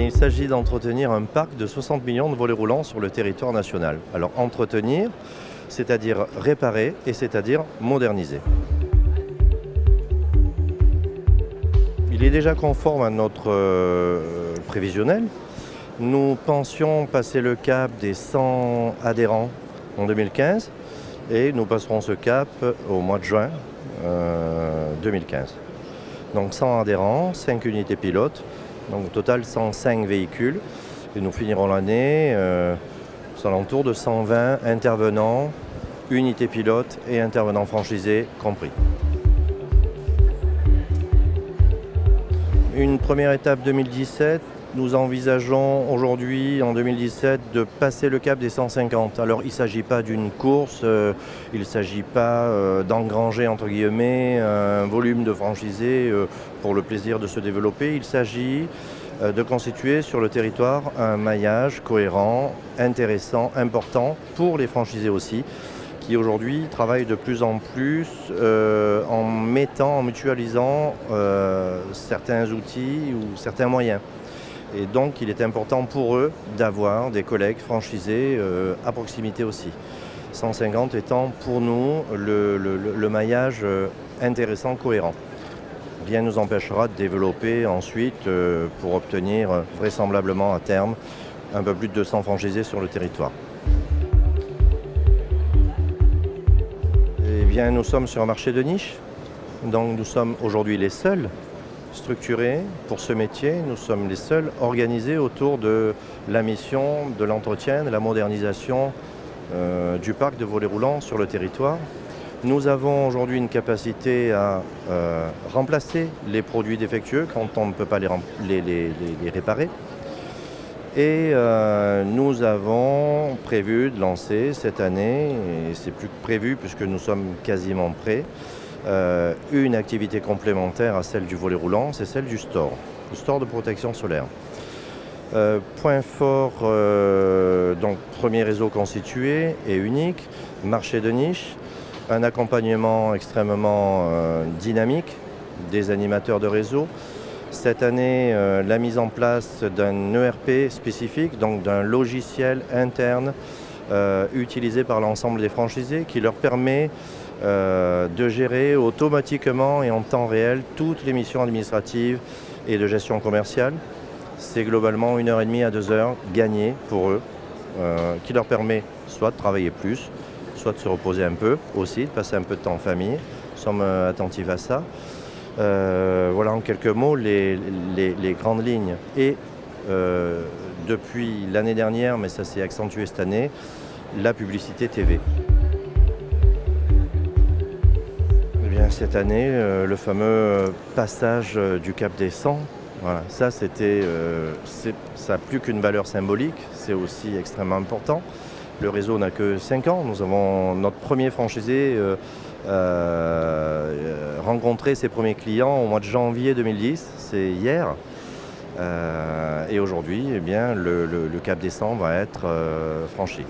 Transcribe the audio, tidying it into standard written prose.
bien, il s'agit d'entretenir un parc de 60 millions de volets roulants sur le territoire national. Alors entretenir, c'est-à-dire réparer et c'est-à-dire moderniser. Il est déjà conforme à notre prévisionnel. Nous pensions passer le cap des 100 adhérents en 2015 et nous passerons ce cap au mois de juin 2015. Donc 100 adhérents, 5 unités pilotes, donc au total 105 véhicules. Et nous finirons l'année aux alentours de 120 intervenants, unités pilotes et intervenants franchisés compris. Une première étape 2017, nous envisageons aujourd'hui, en 2017, de passer le cap des 150. Alors il ne s'agit pas d'une course, il ne s'agit pas d'engranger entre guillemets un volume de franchisés pour le plaisir de se développer. Il s'agit de constituer sur le territoire un maillage cohérent, intéressant, important pour les franchisés aussi, qui aujourd'hui travaillent de plus en plus en mutualisant certains outils ou certains moyens. Et donc il est important pour eux d'avoir des collègues franchisés à proximité aussi. 150 étant pour nous le maillage intéressant, cohérent. Rien ne nous empêchera de développer ensuite pour obtenir vraisemblablement à terme un peu plus de 200 franchisés sur le territoire. Eh bien, nous sommes sur un marché de niche, donc nous sommes aujourd'hui les seuls structurés pour ce métier. Nous sommes les seuls organisés autour de la mission, de l'entretien, de la modernisation du parc de volets roulants sur le territoire. Nous avons aujourd'hui une capacité à remplacer les produits défectueux quand on ne peut pas les réparer. Et nous avons prévu de lancer cette année, et c'est plus que prévu puisque nous sommes quasiment prêts, une activité complémentaire à celle du volet roulant, c'est celle du store de protection solaire. Point fort, donc premier réseau constitué et unique, marché de niche, un accompagnement extrêmement dynamique des animateurs de réseau. Cette année, la mise en place d'un ERP spécifique, donc d'un logiciel interne utilisé par l'ensemble des franchisés qui leur permet de gérer automatiquement et en temps réel toutes les missions administratives et de gestion commerciale. C'est globalement 1h30 à 2h gagnées pour eux, qui leur permet soit de travailler plus, soit de se reposer un peu aussi, de passer un peu de temps en famille. Nous sommes attentifs à ça. Voilà en quelques mots les grandes lignes. Et depuis l'année dernière, mais ça s'est accentué cette année, la publicité TV. Eh bien, cette année, le fameux passage du cap des 100, voilà, ça n'a plus qu'une valeur symbolique, c'est aussi extrêmement important. Le réseau n'a que 5 ans, nous avons notre premier franchisé rencontré ses premiers clients au mois de janvier 2010, c'est hier. Et aujourd'hui, eh bien, le cap des 100 va être franchi.